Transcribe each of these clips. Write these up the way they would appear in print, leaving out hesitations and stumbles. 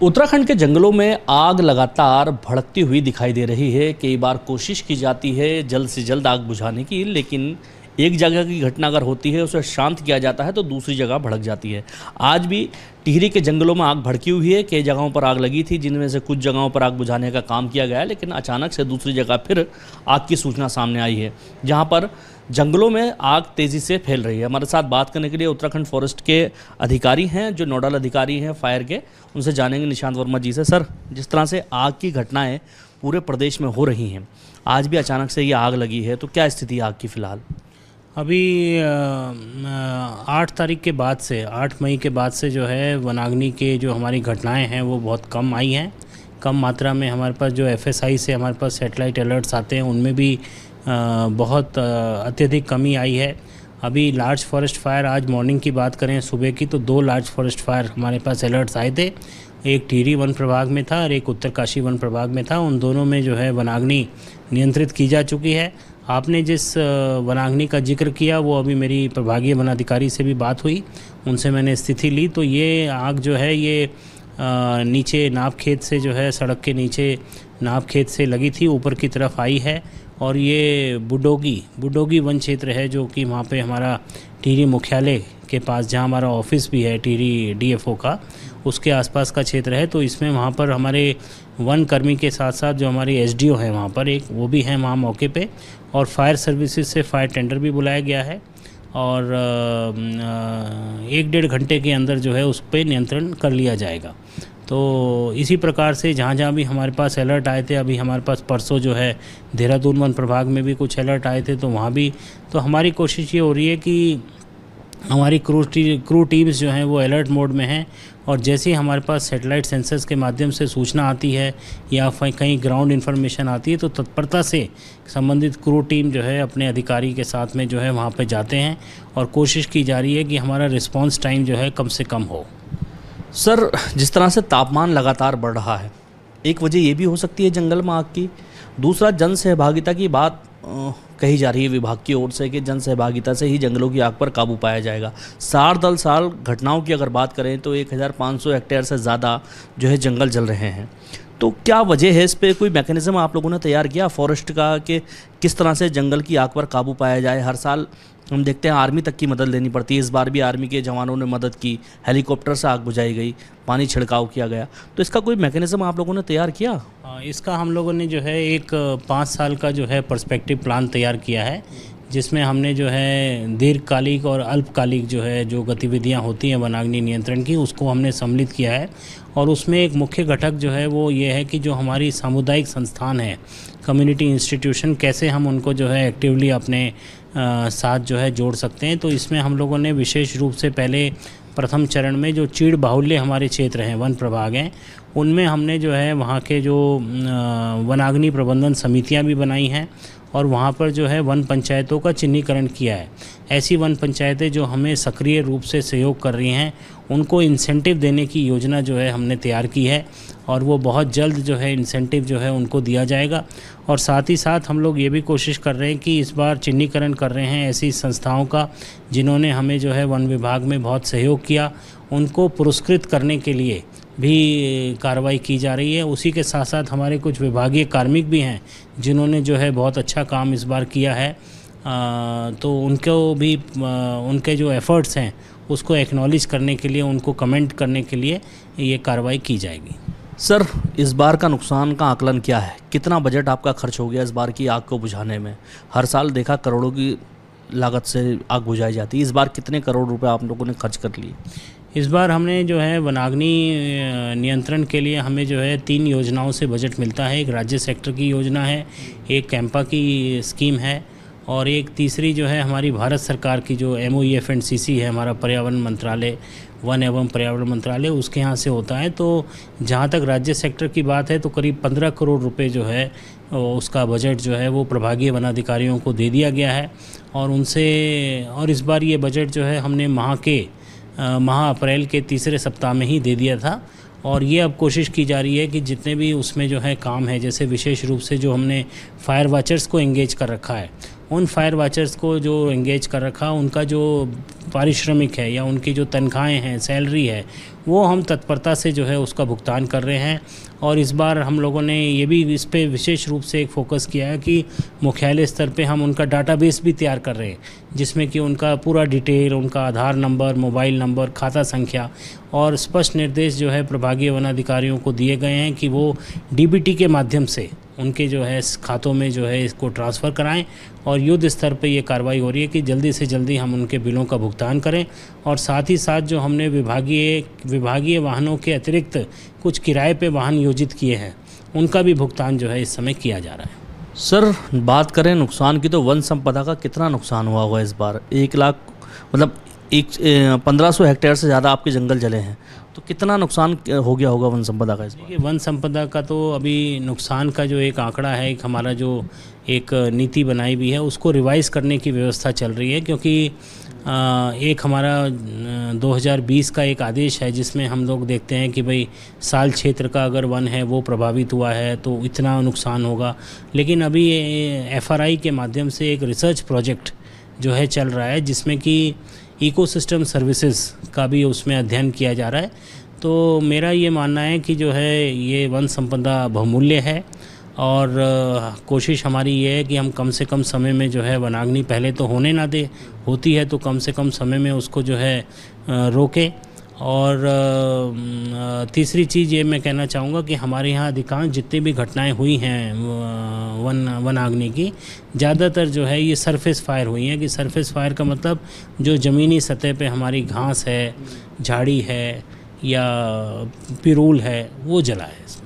उत्तराखंड के जंगलों में आग लगातार भड़कती हुई दिखाई दे रही है। कई बार कोशिश की जाती है जल्द से जल्द आग बुझाने की, लेकिन एक जगह की घटना अगर होती है उसे शांत किया जाता है तो दूसरी जगह भड़क जाती है। आज भी टिहरी के जंगलों में आग भड़की हुई है। कई जगहों पर आग लगी थी, जिनमें से कुछ जगहों पर आग बुझाने का काम किया गया है, लेकिन अचानक से दूसरी जगह फिर आग की सूचना सामने आई है, जहाँ पर जंगलों में आग तेज़ी से फैल रही है। हमारे साथ बात करने के लिए उत्तराखंड फॉरेस्ट के अधिकारी हैं, जो नोडल अधिकारी हैं फायर के, उनसे जानेंगे निशांत वर्मा जी से। सर, जिस तरह से आग की घटनाएं पूरे प्रदेश में हो रही हैं, आज भी अचानक से ये आग लगी है, तो क्या स्थिति है आग की फ़िलहाल? अभी 8 तारीख के बाद से 8 मई के बाद से जो है वनाग्नि के जो हमारी घटनाएं हैं वो बहुत कम आई हैं। कम मात्रा में हमारे पास जो एफएसआई से हमारे पास सैटेलाइट अलर्ट्स आते हैं उनमें भी बहुत अत्यधिक कमी आई है। अभी लार्ज फॉरेस्ट फायर, आज मॉर्निंग की बात करें सुबह की, तो 2 लार्ज फॉरेस्ट फायर हमारे पास अलर्ट्स आए थे। एक टिहरी वन प्रभाग में था और एक उत्तरकाशी वन प्रभाग में था। उन दोनों में जो है वनाग्नि नियंत्रित की जा चुकी है। आपने जिस वनाग्नि का जिक्र किया वो अभी मेरी प्रभागीय वनाधिकारी से भी बात हुई, उनसे मैंने स्थिति ली। तो ये आग जो है ये नीचे नाब खेत से जो है सड़क के नीचे नाब खेत से लगी थी, ऊपर की तरफ आई है। और ये बुडोगी वन क्षेत्र है, जो कि वहाँ पे हमारा टिहरी मुख्यालय के पास, जहाँ हमारा ऑफिस भी है टिहरी डीएफओ का, उसके आसपास का क्षेत्र है। तो इसमें वहाँ पर हमारे वन कर्मी के साथ साथ जो हमारे एसडीओ हैं वहाँ पर, एक वो भी हैं वहाँ मौके पे, और फायर सर्विसेज से फायर टेंडर भी बुलाया गया है। और 1-1.5 घंटे के अंदर जो है उस पर नियंत्रण कर लिया जाएगा। तो इसी प्रकार से जहाँ जहाँ भी हमारे पास अलर्ट आए थे, अभी हमारे पास परसों जो है देहरादून वन प्रभाग में भी कुछ अलर्ट आए थे, तो वहाँ भी तो हमारी कोशिश ये हो रही है कि हमारी क्रू टीम्स जो हैं वो अलर्ट मोड में हैं। और जैसे ही हमारे पास सैटेलाइट सेंसर्स के माध्यम से सूचना आती है या कहीं ग्राउंड इन्फॉर्मेशन आती है, तो तत्परता से संबंधित क्रू टीम जो है अपने अधिकारी के साथ में जो है वहाँ पे जाते हैं और कोशिश की जा रही है कि हमारा रिस्पांस टाइम जो है कम से कम हो। सर, जिस तरह से तापमान लगातार बढ़ रहा है, एक वजह ये भी हो सकती है जंगल में आग की। दूसरा, जन सहभागिता की बात कही जा रही है विभाग की ओर से कि जन सहभागिता से ही जंगलों की आग पर काबू पाया जाएगा। साल घटनाओं की अगर बात करें तो 1500 हेक्टेयर से ज़्यादा जो है जंगल जल रहे हैं। तो क्या वजह है? इस पे कोई मैकेनिज्म आप लोगों ने तैयार किया फॉरेस्ट का कि किस तरह से जंगल की आग पर काबू पाया जाए? हर साल हम देखते हैं आर्मी तक की मदद लेनी पड़ती है। इस बार भी आर्मी के जवानों ने मदद की, हेलीकॉप्टर से आग बुझाई गई, पानी छिड़काव किया गया। तो इसका कोई मैकेनिज्म आप लोगों ने तैयार किया? इसका हम लोगों ने जो है एक 5 साल का जो है पर्सपेक्टिव प्लान तैयार किया है, जिसमें हमने जो है दीर्घकालिक और अल्पकालिक जो है जो गतिविधियां होती हैं वनाग्नि नियंत्रण की, उसको हमने सम्मिलित किया है। और उसमें एक मुख्य घटक जो है वो ये है कि जो हमारी सामुदायिक संस्थान है, कम्युनिटी इंस्टीट्यूशन, कैसे हम उनको जो है एक्टिवली अपने साथ जो है जोड़ सकते हैं। तो इसमें हम लोगों ने विशेष रूप से पहले प्रथम चरण में जो चीड़ बाहुल्य हमारे क्षेत्र हैं, वन प्रभाग हैं, उनमें हमने जो है वहाँ के जो वनाग्नि प्रबंधन समितियाँ भी बनाई हैं और वहाँ पर जो है वन पंचायतों का चिन्हीकरण किया है। ऐसी वन पंचायतें जो हमें सक्रिय रूप से सहयोग कर रही हैं, उनको इंसेंटिव देने की योजना जो है हमने तैयार की है और वो बहुत जल्द जो है इंसेंटिव जो है उनको दिया जाएगा। और साथ ही साथ हम लोग ये भी कोशिश कर रहे हैं कि इस बार चिन्हीकरण कर रहे हैं ऐसी संस्थाओं का जिन्होंने हमें जो है वन विभाग में बहुत सहयोग किया, उनको पुरस्कृत करने के लिए भी कार्रवाई की जा रही है। उसी के साथ साथ हमारे कुछ विभागीय कार्मिक भी हैं जिन्होंने जो है बहुत अच्छा काम इस बार किया है। तो उनको भी उनके जो एफ़र्ट्स हैं उसको एक्नॉलेज करने के लिए, उनको कमेंट करने के लिए ये कार्रवाई की जाएगी। सर, इस बार का नुकसान का आकलन क्या है? कितना बजट आपका खर्च हो गया इस बार की आग को बुझाने में? हर साल देखा करोड़ों की लागत से आग बुझाई जाती है, इस बार कितने करोड़ रुपए आप लोगों ने खर्च कर लिए? इस बार हमने जो है वनाग्नि नियंत्रण के लिए हमें जो है 3 योजनाओं से बजट मिलता है। एक राज्य सेक्टर की योजना है, एक कैंपा की स्कीम है और एक तीसरी जो है हमारी भारत सरकार की जो MOEF&CC है, हमारा पर्यावरण मंत्रालय, वन एवं पर्यावरण मंत्रालय, उसके यहाँ से होता है। तो जहाँ तक राज्य सेक्टर की बात है तो करीब 15 करोड़ रुपए जो है उसका बजट जो है वो प्रभागीय वनाधिकारियों को दे दिया गया है। और इस बार ये बजट जो है हमने माह अप्रैल के तीसरे सप्ताह में ही दे दिया था। और ये अब कोशिश की जा रही है कि जितने भी उसमें जो है काम है, जैसे विशेष रूप से जो हमने फायर वॉचर्स को एंगेज कर रखा है, उन फायर वॉचर्स को जो एंगेज कर रखा, उनका जो पारिश्रमिक है या उनकी जो तनख्वाहें हैं, सैलरी है, वो हम तत्परता से जो है उसका भुगतान कर रहे हैं। और इस बार हम लोगों ने ये भी इस पे विशेष रूप से एक फोकस किया है कि मुख्यालय स्तर पे हम उनका डाटाबेस भी तैयार कर रहे हैं, जिसमें कि उनका पूरा डिटेल, उनका आधार नंबर, मोबाइल नंबर, खाता संख्या और स्पष्ट निर्देश जो है प्रभागीय वन अधिकारियों को दिए गए हैं कि वो डीबीटी के माध्यम से उनके जो है खातों में जो है इसको ट्रांसफ़र कराएं। और युद्ध स्तर पे ये कार्रवाई हो रही है कि जल्दी से जल्दी हम उनके बिलों का भुगतान करें। और साथ ही साथ जो हमने विभागीय वाहनों के अतिरिक्त कुछ किराए पे वाहन योजित किए हैं, उनका भी भुगतान जो है इस समय किया जा रहा है। सर, बात करें नुकसान की तो वन संपदा का कितना नुकसान हुआ होगा इस बार? 1 लाख मतलब 1500 हेक्टेयर से ज़्यादा आपके जंगल जले हैं, तो कितना नुकसान हो गया होगा वन संपदा का इस बार? देखिए, वन संपदा का तो अभी नुकसान का जो एक आंकड़ा है, एक हमारा जो एक नीति बनाई हुई है, उसको रिवाइज़ करने की व्यवस्था चल रही है। क्योंकि एक हमारा 2020 का एक आदेश है जिसमें हम लोग देखते हैं कि भाई साल क्षेत्र का अगर वन है वो प्रभावित हुआ है तो इतना नुकसान होगा। लेकिन अभी FRI के माध्यम से एक रिसर्च प्रोजेक्ट जो है चल रहा है, जिसमें कि इकोसिस्टम सर्विसेज का भी उसमें अध्ययन किया जा रहा है। तो मेरा ये मानना है कि जो है ये वन संपदा बहुमूल्य है और कोशिश हमारी ये है कि हम कम से कम समय में जो है वनाग्नि पहले तो होने ना दे, होती है तो कम से कम समय में उसको जो है रोकें। और तीसरी चीज़ ये मैं कहना चाहूँगा कि हमारे यहाँ अधिकांश जितनी भी घटनाएं हुई हैं वनाग्नि की, ज़्यादातर जो है ये सरफेस फायर हुई हैं। कि सरफेस फायर का मतलब जो ज़मीनी सतह पे हमारी घास है, झाड़ी है या पिरूल है, वो जला है इसमें।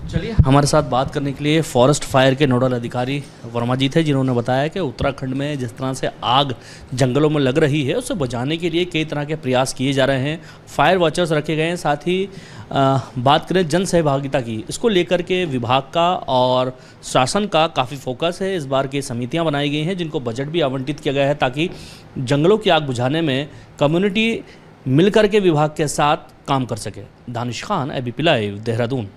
चलिए, हमारे साथ बात करने के लिए फॉरेस्ट फायर के नोडल अधिकारी वर्मा जी थे, जिन्होंने बताया कि उत्तराखंड में जिस तरह से आग जंगलों में लग रही है उसे बुझाने के लिए कई तरह के प्रयास किए जा रहे हैं, फायर वॉचर्स रखे गए हैं। साथ ही बात करें जन सहभागिता की, इसको लेकर के विभाग का और शासन का काफ़ी फोकस है। इस बार की समितियाँ बनाई गई हैं जिनको बजट भी आवंटित किया गया है ताकि जंगलों की आग बुझाने में कम्युनिटी मिलकर के विभाग के साथ काम कर सके। Danish Khan, ABP live, Dehradun.